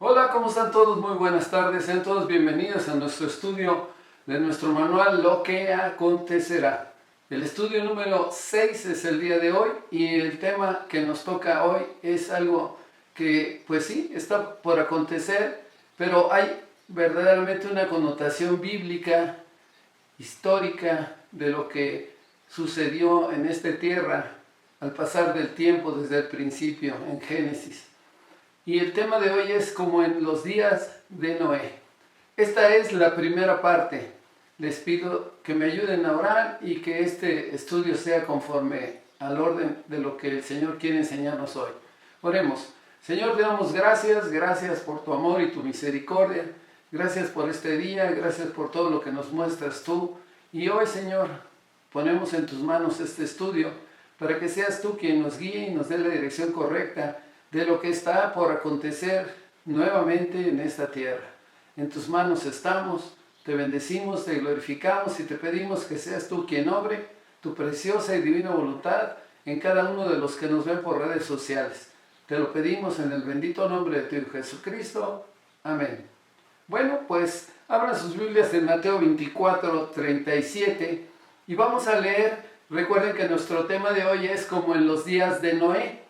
Hola, ¿cómo están todos? Muy buenas tardes. Sean todos bienvenidos a nuestro estudio de nuestro manual Lo que acontecerá. El estudio número 6 es el día de hoy y el tema que nos toca hoy es algo que, pues sí, está por acontecer, pero hay verdaderamente una connotación bíblica, histórica, de lo que sucedió en esta tierra al pasar del tiempo desde el principio en Génesis. Y el tema de hoy es como en los días de Noé. Esta es la primera parte. Les pido que me ayuden a orar y que este estudio sea conforme al orden de lo que el Señor quiere enseñarnos hoy. Oremos. Señor, te damos gracias por tu amor y tu misericordia. Gracias por este día, gracias por todo lo que nos muestras tú. Y hoy, Señor, ponemos en tus manos este estudio para que seas tú quien nos guíe y nos dé la dirección correcta de lo que está por acontecer nuevamente en esta tierra. En tus manos estamos, te bendecimos, te glorificamos y te pedimos que seas tú quien obre tu preciosa y divina voluntad en cada uno de los que nos ven por redes sociales. Te lo pedimos en el bendito nombre de tu Hijo Jesucristo. Amén. Bueno, pues abran sus Biblias en Mateo 24, 37 y vamos a leer. Recuerden que nuestro tema de hoy es como en los días de Noé.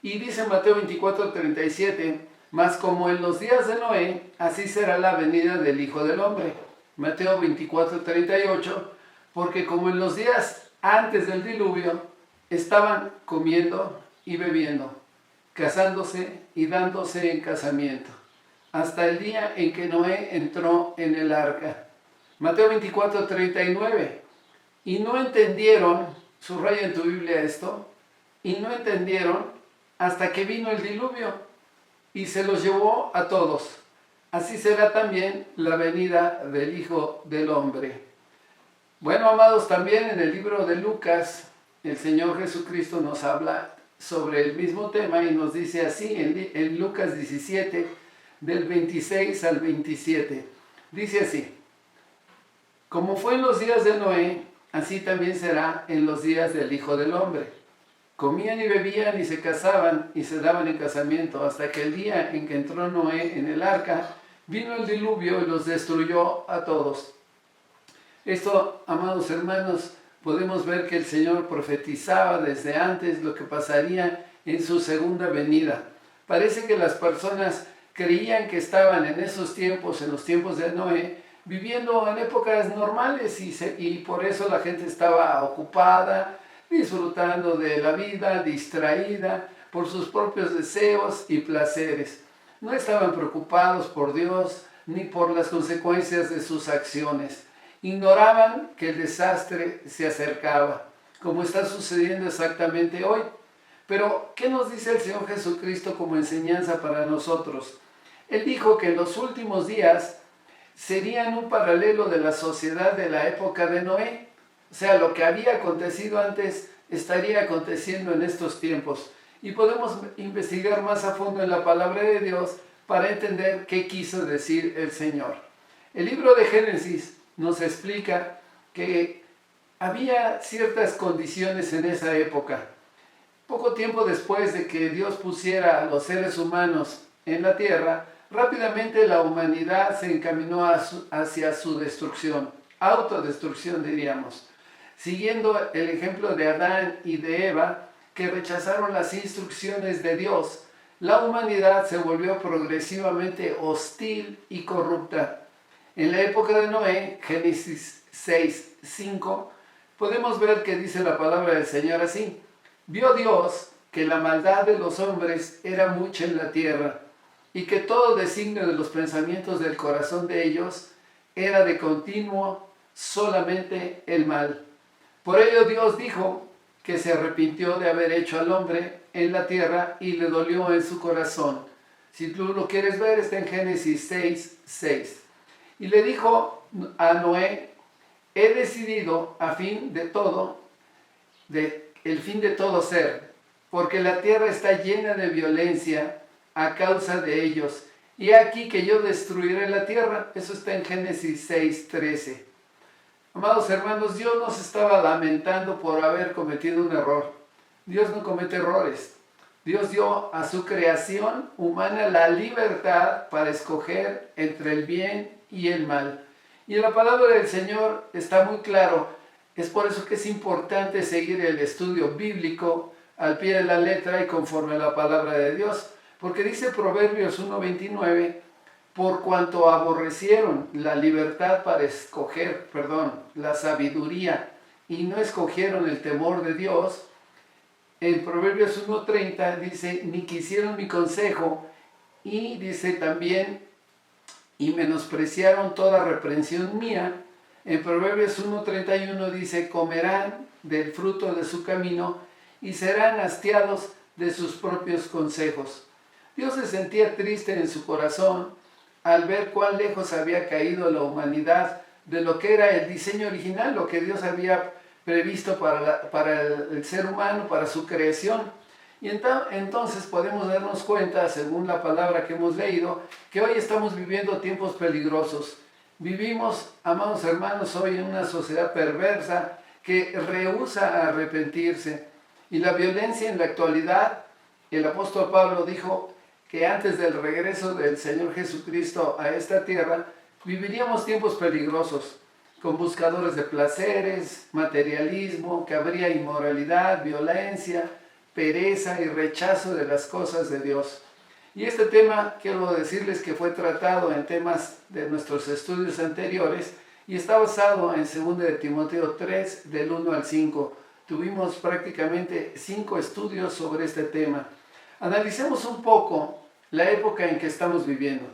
Y dice Mateo 24, 37, mas como en los días de Noé, así será la venida del Hijo del Hombre. Mateo 24, 38, porque como en los días antes del diluvio, estaban comiendo y bebiendo, casándose y dándose en casamiento, hasta el día en que Noé entró en el arca. Mateo 24, 39, y no entendieron, subraya en tu Biblia esto, y no entendieron hasta que vino el diluvio y se los llevó a todos. Así será también la venida del Hijo del Hombre. Bueno, amados, también en el libro de Lucas, el Señor Jesucristo nos habla sobre el mismo tema y nos dice así en Lucas 17, del 26 al 27. Dice así: como fue en los días de Noé, así también será en los días del Hijo del Hombre. Comían y bebían y se casaban y se daban en casamiento hasta que el día en que entró Noé en el arca, vino el diluvio y los destruyó a todos. Esto, amados hermanos, podemos ver que el Señor profetizaba desde antes lo que pasaría en su segunda venida. Parece que las personas creían que estaban en esos tiempos, en los tiempos de Noé, viviendo en épocas normales y por eso la gente estaba ocupada, disfrutando de la vida, distraída por sus propios deseos y placeres. No estaban preocupados por Dios ni por las consecuencias de sus acciones. Ignoraban que el desastre se acercaba, como está sucediendo exactamente hoy. Pero, ¿qué nos dice el Señor Jesucristo como enseñanza para nosotros? Él dijo que en los últimos días serían un paralelo de la sociedad de la época de Noé. O sea, lo que había acontecido antes estaría aconteciendo en estos tiempos. Y podemos investigar más a fondo en la palabra de Dios para entender qué quiso decir el Señor. El libro de Génesis nos explica que había ciertas condiciones en esa época. Poco tiempo después de que Dios pusiera a los seres humanos en la tierra, rápidamente la humanidad se encaminó hacia su destrucción, autodestrucción diríamos. Siguiendo el ejemplo de Adán y de Eva, que rechazaron las instrucciones de Dios, la humanidad se volvió progresivamente hostil y corrupta. En la época de Noé, Génesis 6, 5, podemos ver que dice la palabra del Señor así: vio Dios que la maldad de los hombres era mucha en la tierra, y que todo designio de los pensamientos del corazón de ellos era de continuo solamente el mal. Por ello Dios dijo que se arrepintió de haber hecho al hombre en la tierra y le dolió en su corazón. Si tú lo quieres ver, está en Génesis 6, 6. Y le dijo a Noé: he decidido el fin de todo ser, porque la tierra está llena de violencia a causa de ellos. Y aquí que yo destruiré la tierra. Eso está en Génesis 6, 13. Amados hermanos, Dios no se estaba lamentando por haber cometido un error. Dios no comete errores. Dios dio a su creación humana la libertad para escoger entre el bien y el mal. Y en la palabra del Señor está muy claro. Es por eso que es importante seguir el estudio bíblico al pie de la letra y conforme a la palabra de Dios. Porque dice Proverbios 1:29, por cuanto aborrecieron la libertad para escoger, la sabiduría, y no escogieron el temor de Dios. En Proverbios 1:30 dice, ni quisieron mi consejo, y dice también, y menospreciaron toda reprensión mía. En Proverbios 1:31 dice, comerán del fruto de su camino y serán hastiados de sus propios consejos. Dios se sentía triste en su corazón al ver cuán lejos había caído la humanidad de lo que era el diseño original, lo que Dios había previsto para el ser humano, para su creación. Y entonces podemos darnos cuenta, según la palabra que hemos leído, que hoy estamos viviendo tiempos peligrosos. Vivimos, amados hermanos, hoy en una sociedad perversa que rehúsa arrepentirse. Y la violencia en la actualidad, el apóstol Pablo dijo que antes del regreso del Señor Jesucristo a esta tierra, viviríamos tiempos peligrosos, con buscadores de placeres, materialismo, que habría inmoralidad, violencia, pereza y rechazo de las cosas de Dios. Y este tema, quiero decirles que fue tratado en temas de nuestros estudios anteriores y está basado en 2 de Timoteo 3, del 1 al 5. Tuvimos prácticamente 5 estudios sobre este tema. Analicemos un poco la época en que estamos viviendo.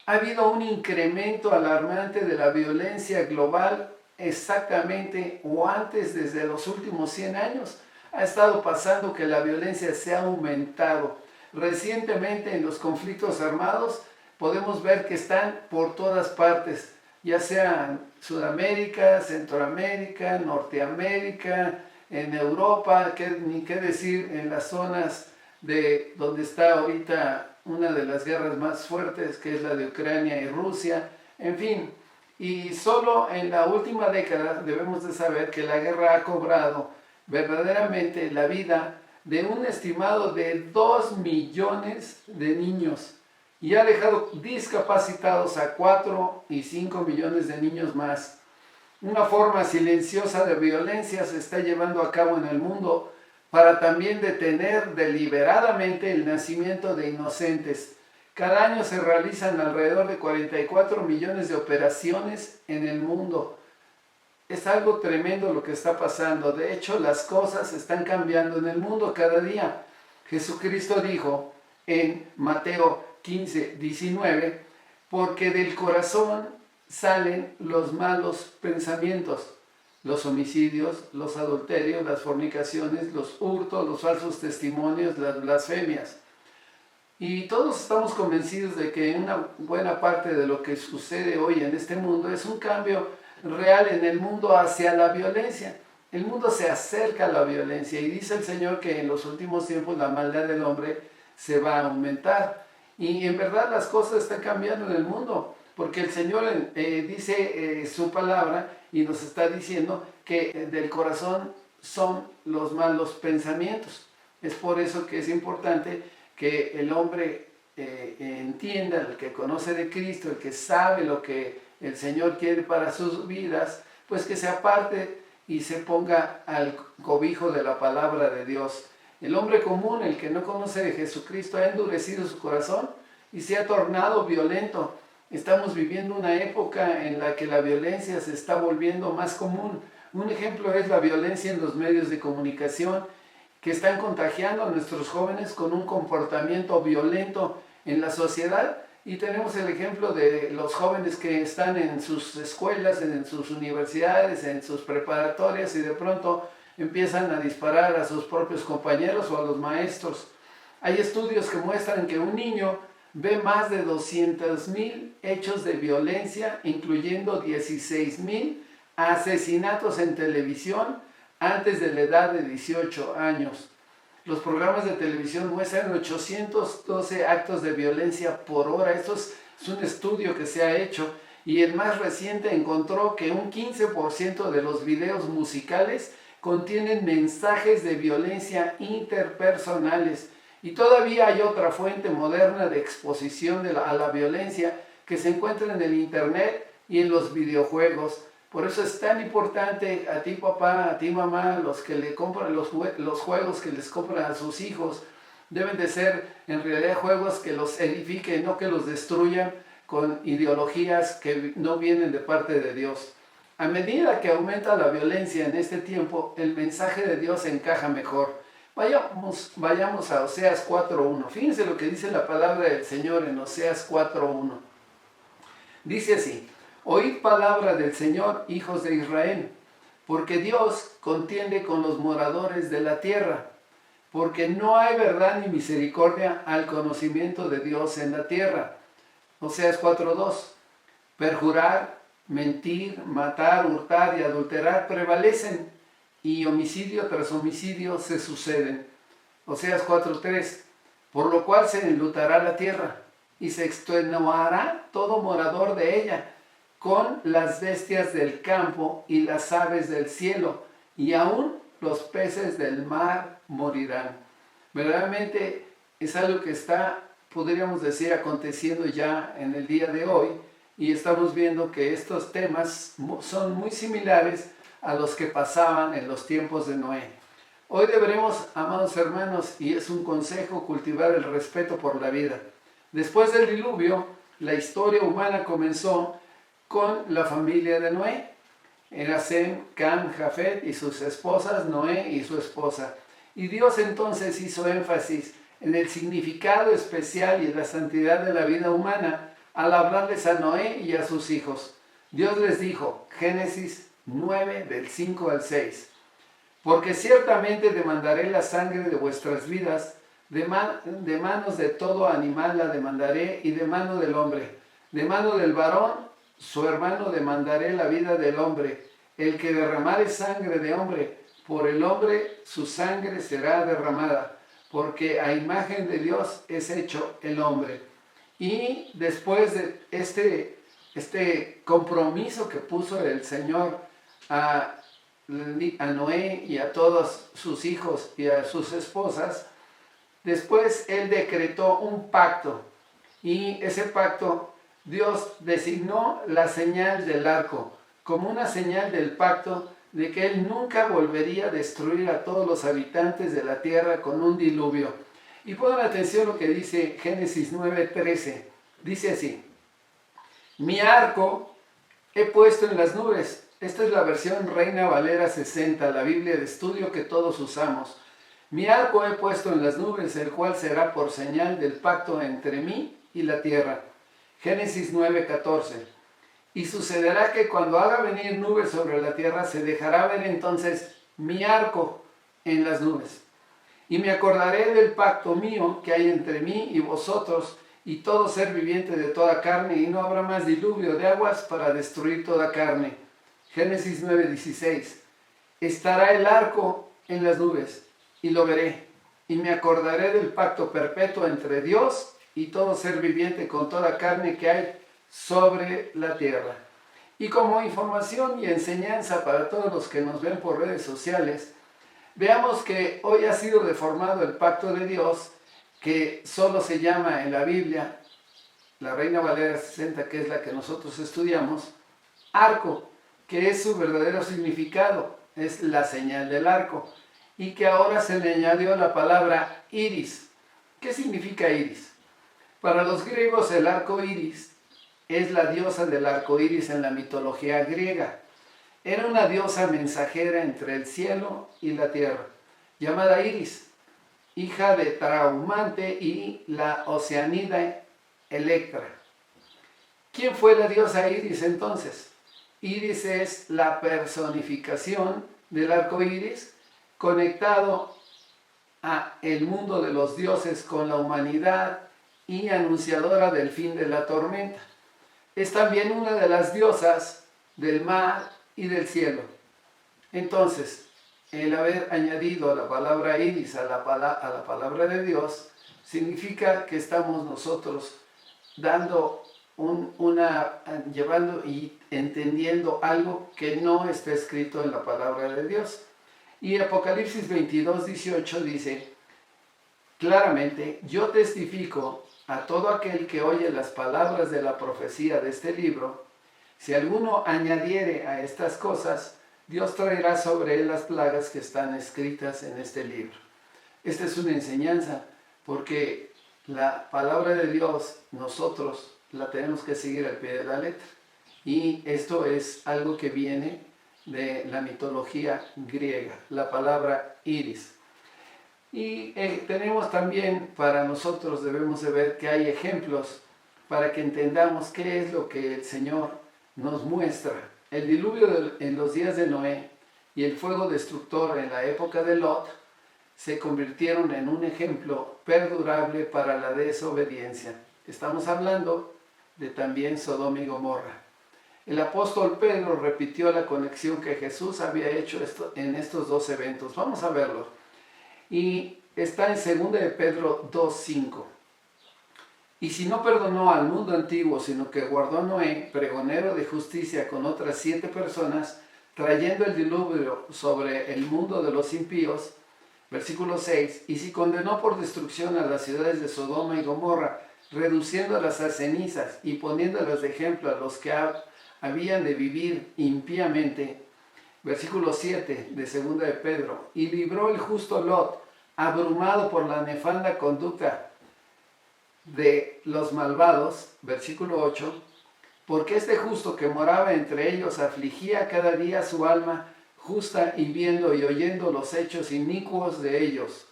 Ha habido un incremento alarmante de la violencia global exactamente o antes desde los últimos 100 años. Ha estado pasando que la violencia se ha aumentado. Recientemente en los conflictos armados podemos ver que están por todas partes, ya sea en Sudamérica, Centroamérica, Norteamérica, en Europa, ni qué decir en las zonas de donde está ahorita una de las guerras más fuertes, que es la de Ucrania y Rusia, en fin. Y solo en la última década debemos de saber que la guerra ha cobrado verdaderamente la vida de un estimado de 2 millones de niños y ha dejado discapacitados a 4 y 5 millones de niños más. Una forma silenciosa de violencia se está llevando a cabo en el mundo para también detener deliberadamente el nacimiento de inocentes. Cada año se realizan alrededor de 44 millones de operaciones en el mundo. Es algo tremendo lo que está pasando. De hecho, las cosas están cambiando en el mundo cada día. Jesucristo dijo en Mateo 15:19, porque del corazón salen los malos pensamientos, los homicidios, los adulterios, las fornicaciones, los hurtos, los falsos testimonios, las blasfemias. Y todos estamos convencidos de que una buena parte de lo que sucede hoy en este mundo es un cambio real en el mundo hacia la violencia. El mundo se acerca a la violencia y dice el Señor que en los últimos tiempos la maldad del hombre se va a aumentar. Y en verdad las cosas están cambiando en el mundo, porque el Señor dice su palabra y nos está diciendo que del corazón son los malos pensamientos. Es por eso que es importante que el hombre entienda, el que conoce de Cristo, el que sabe lo que el Señor quiere para sus vidas, pues que se aparte y se ponga al cobijo de la palabra de Dios. El hombre común, el que no conoce de Jesucristo, ha endurecido su corazón y se ha tornado violento. Estamos viviendo una época en la que la violencia se está volviendo más común. Un ejemplo es la violencia en los medios de comunicación, que están contagiando a nuestros jóvenes con un comportamiento violento en la sociedad. Y tenemos el ejemplo de los jóvenes que están en sus escuelas, en sus universidades, en sus preparatorias y de pronto empiezan a disparar a sus propios compañeros o a los maestros. Hay estudios que muestran que un niño ve más de 200,000 hechos de violencia, incluyendo 16,000 asesinatos en televisión antes de la edad de 18 años. Los programas de televisión muestran 812 actos de violencia por hora. Esto es un estudio que se ha hecho y el más reciente encontró que un 15% de los videos musicales contienen mensajes de violencia interpersonales Y todavía hay otra fuente moderna de exposición a la violencia que se encuentra en el internet y en los videojuegos. Por eso es tan importante a ti papá, a ti mamá, los que le compran los juegos que les compran a sus hijos, deben de ser en realidad juegos que los edifiquen, no que los destruyan con ideologías que no vienen de parte de Dios. A medida que aumenta la violencia en este tiempo, el mensaje de Dios encaja mejor. Vayamos a Oseas 4.1. Fíjense lo que dice la palabra del Señor en Oseas 4.1. Dice así: oíd palabra del Señor, hijos de Israel, porque Dios contiende con los moradores de la tierra, porque no hay verdad ni misericordia al conocimiento de Dios en la tierra. Oseas 4.2. Perjurar, mentir, matar, hurtar y adulterar prevalecen, y homicidio tras homicidio se suceden. Oseas 4.3. Por lo cual se enlutará la tierra, y se extenuará todo morador de ella, con las bestias del campo y las aves del cielo, y aún los peces del mar morirán. Verdaderamente es algo que está, podríamos decir, aconteciendo ya en el día de hoy, y estamos viendo que estos temas son muy similares a los que pasaban en los tiempos de Noé. Hoy deberemos, amados hermanos, y es un consejo, cultivar el respeto por la vida. Después del diluvio, la historia humana comenzó con la familia de Noé. Era Sem, Cam, Jafet y sus esposas, Noé y su esposa. Y Dios entonces hizo énfasis en el significado especial y la santidad de la vida humana al hablarles a Noé y a sus hijos. Dios les dijo, Génesis 9, del 5 al 6, porque ciertamente demandaré la sangre de vuestras vidas, de manos de todo animal la demandaré, y de mano del hombre, de mano del varón, su hermano demandaré la vida del hombre. El que derramare sangre de hombre, por el hombre su sangre será derramada, porque a imagen de Dios es hecho el hombre. Y después de este compromiso que puso el Señor a Noé y a todos sus hijos y a sus esposas, después Él decretó un pacto, y ese pacto Dios designó la señal del arco como una señal del pacto de que Él nunca volvería a destruir a todos los habitantes de la tierra con un diluvio. Y pongan atención lo que dice Génesis 9:13. Dice así: mi arco he puesto en las nubes. Esta es la versión Reina Valera 60, la Biblia de estudio que todos usamos. Mi arco he puesto en las nubes, el cual será por señal del pacto entre mí y la tierra. Génesis 9:14. Y sucederá que cuando haga venir nubes sobre la tierra, se dejará ver entonces mi arco en las nubes. Y me acordaré del pacto mío que hay entre mí y vosotros y todo ser viviente de toda carne, y no habrá más diluvio de aguas para destruir toda carne. Génesis 9:16. Estará el arco en las nubes, y lo veré, y me acordaré del pacto perpetuo entre Dios y todo ser viviente con toda carne que hay sobre la tierra. Y como información y enseñanza para todos los que nos ven por redes sociales, veamos que hoy ha sido reformado el pacto de Dios, que solo se llama en la Biblia, la Reina Valera 60, que es la que nosotros estudiamos, arco, que es su verdadero significado, es la señal del arco, y que ahora se le añadió la palabra iris. ¿Qué significa iris? Para los griegos el arco iris es la diosa del arco iris en la mitología griega. Era una diosa mensajera entre el cielo y la tierra, llamada Iris, hija de Traumante y la oceanida Electra. ¿Quién fue la diosa Iris entonces? Iris es la personificación del arco iris conectado a el mundo de los dioses con la humanidad y anunciadora del fin de la tormenta. Es también una de las diosas del mar y del cielo. Entonces, el haber añadido la palabra iris a la palabra de Dios significa que estamos nosotros llevando y entendiendo algo que no está escrito en la palabra de Dios. Y Apocalipsis 22:18 dice: claramente: yo testifico a todo aquel que oye las palabras de la profecía de este libro, si alguno añadiere a estas cosas, Dios traerá sobre él las plagas que están escritas en este libro. Esta es una enseñanza, porque la palabra de Dios nosotros la tenemos que seguir al pie de la letra. Y esto es algo que viene de la mitología griega, la palabra iris. Y tenemos también, para nosotros debemos de ver que hay ejemplos para que entendamos qué es lo que el Señor nos muestra. El diluvio en los días de Noé y el fuego destructor en la época de Lot se convirtieron en un ejemplo perdurable para la desobediencia. Estamos hablando de también Sodoma y Gomorra. El apóstol Pedro repitió la conexión que Jesús había hecho en estos dos eventos. Vamos a verlo. Y está en 2 de Pedro 2:5. Y si no perdonó al mundo antiguo, sino que guardó a Noé, pregonero de justicia, con otras 7 personas, trayendo el diluvio sobre el mundo de los impíos, versículo 6, y si condenó por destrucción a las ciudades de Sodoma y Gomorra, reduciéndolas a cenizas y poniéndolas de ejemplo a los que habían de vivir impíamente, versículo 7 de 2 de Pedro, y libró el justo Lot, abrumado por la nefanda conducta de los malvados, versículo 8, porque este justo que moraba entre ellos afligía cada día su alma justa y viendo y oyendo los hechos inicuos de ellos.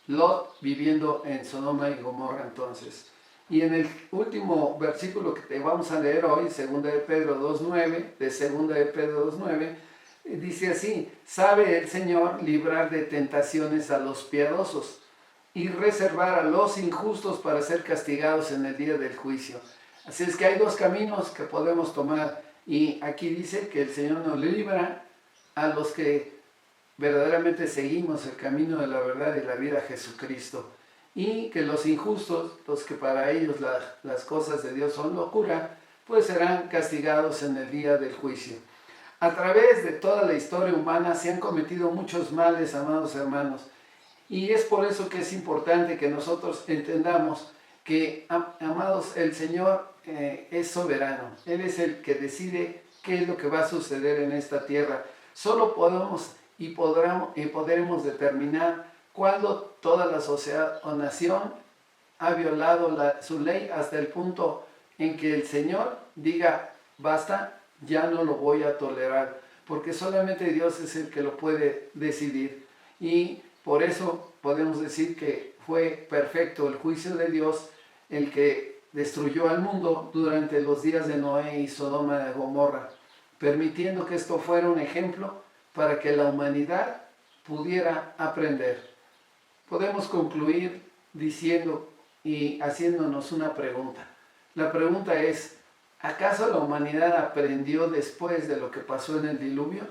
Lot viviendo en Sodoma y Gomorra entonces. Y en el último versículo que te vamos a leer hoy, 2 de Pedro 2:9, de 2 de Pedro 2:9, dice así: sabe el Señor librar de tentaciones a los piadosos y reservar a los injustos para ser castigados en el día del juicio. Así es que hay dos caminos que podemos tomar, y aquí dice que el Señor nos libra a los que verdaderamente seguimos el camino de la verdad y la vida, Jesucristo, y que los injustos, los que para ellos las cosas de Dios son locura, pues serán castigados en el día del juicio. A través de toda la historia humana se han cometido muchos males, amados hermanos, y es por eso que es importante que nosotros entendamos que, amados, el Señor es soberano. Él es el que decide qué es lo que va a suceder en esta tierra. Solo podemos y podremos determinar cuando toda la sociedad o nación ha violado su ley hasta el punto en que el Señor diga: basta, ya no lo voy a tolerar, porque solamente Dios es el que lo puede decidir. Y por eso podemos decir que fue perfecto el juicio de Dios, el que destruyó al mundo durante los días de Noé y Sodoma y Gomorra, permitiendo que esto fuera un ejemplo para que la humanidad pudiera aprender. Podemos concluir diciendo y haciéndonos una pregunta. La pregunta es: ¿acaso la humanidad aprendió después de lo que pasó en el diluvio?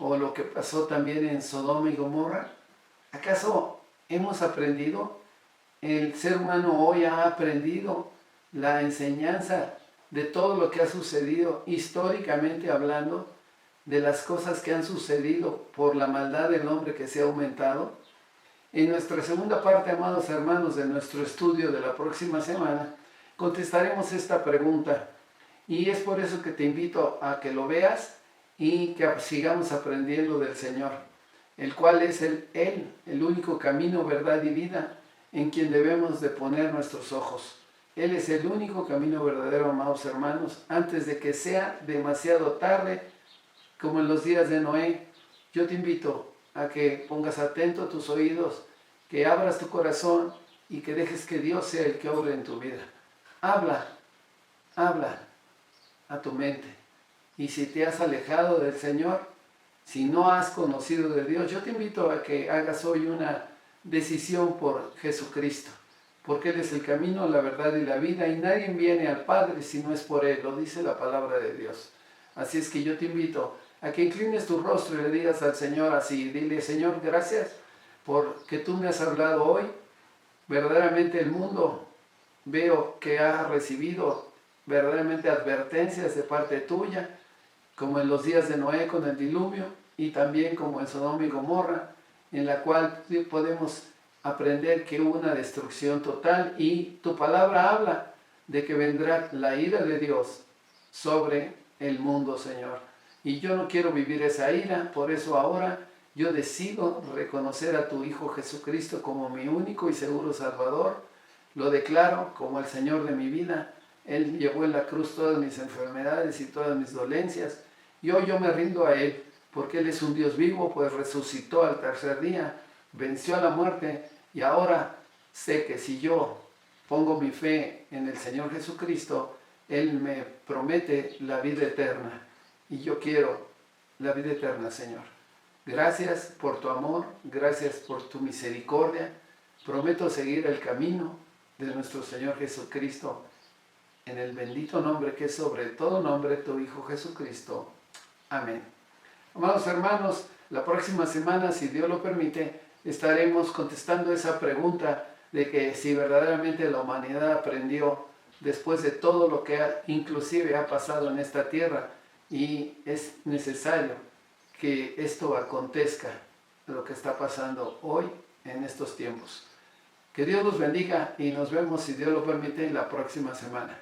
¿O lo que pasó también en Sodoma y Gomorra? ¿Acaso hemos aprendido? El ser humano hoy ha aprendido la enseñanza de todo lo que ha sucedido históricamente hablando, de las cosas que han sucedido por la maldad del hombre que se ha aumentado. En nuestra segunda parte, amados hermanos, de nuestro estudio de la próxima semana, contestaremos esta pregunta, y es por eso que te invito a que lo veas y que sigamos aprendiendo del Señor, el cual es el único camino, verdad y vida, en quien debemos de poner nuestros ojos. Él es el único camino verdadero, amados hermanos, antes de que sea demasiado tarde, como en los días de Noé. Yo te invito a que pongas atento tus oídos, que abras tu corazón y que dejes que Dios sea el que obre en tu vida. Habla a tu mente. Y si te has alejado del Señor, si no has conocido de Dios, yo te invito a que hagas hoy una decisión por Jesucristo, porque Él es el camino, la verdad y la vida, y nadie viene al Padre si no es por Él, lo dice la palabra de Dios. Así es que yo te invito a que inclines tu rostro y le digas al Señor así: dile: Señor, gracias porque tú me has hablado hoy. Verdaderamente el mundo veo que ha recibido verdaderamente advertencias de parte tuya, como en los días de Noé con el diluvio, y también como en Sodoma y Gomorra, en la cual podemos aprender que hubo una destrucción total y tu palabra habla de que vendrá la ira de Dios sobre el mundo, Señor. Y yo no quiero vivir esa ira, por eso ahora yo decido reconocer a tu Hijo Jesucristo como mi único y seguro Salvador. Lo declaro como el Señor de mi vida. Él llevó en la cruz todas mis enfermedades y todas mis dolencias. Y hoy yo me rindo a Él, porque Él es un Dios vivo, pues resucitó al tercer día, venció a la muerte, y ahora sé que si yo pongo mi fe en el Señor Jesucristo, Él me promete la vida eterna. Y yo quiero la vida eterna, Señor. Gracias por tu amor, gracias por tu misericordia. Prometo seguir el camino de nuestro Señor Jesucristo, en el bendito nombre que es sobre todo nombre, tu Hijo Jesucristo. Amén. Amados hermanos, la próxima semana, si Dios lo permite, estaremos contestando esa pregunta de que si verdaderamente la humanidad aprendió después de todo lo que inclusive ha pasado en esta tierra, y es necesario que esto acontezca, lo que está pasando hoy en estos tiempos. Que Dios los bendiga y nos vemos, si Dios lo permite, la próxima semana.